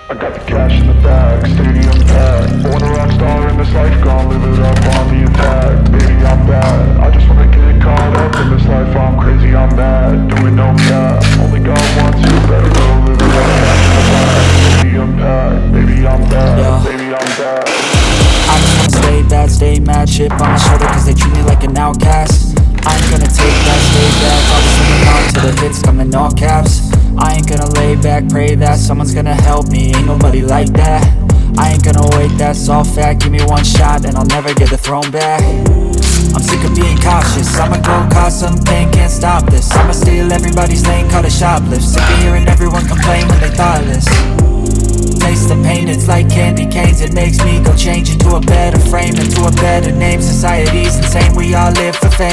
I got the cash in the bag, stadium packed. Born a rock star in this life, gon' live it up on the attack. Baby, I'm bad, I just wanna get caught up in this life. I'm crazy, I'm mad, doing no cap. Only God wants you, better go live it up. Cash in the bag, stadium packed. Baby, I'm bad, baby, I'm bad. I just wanna stay bad, stay mad. Chip on my shoulder cause they treat me like an outcast. I ain't gonna take that, stay back. I'll just hang on to the hits, come in all caps. I ain't gonna lay back, pray that someone's gonna help me. Ain't nobody like that. I ain't gonna wait, that's all fact. Give me one shot and I'll never get the throne back. I'm sick of being cautious, I'ma go cause something, can't stop this. I'ma steal everybody's lane, call it shoplift. Sick of hearing everyone complain when they thoughtless. Taste the pain, it's like candy canes. It makes me go change into a better frame, into a better name. Society's insane, we all live for fame.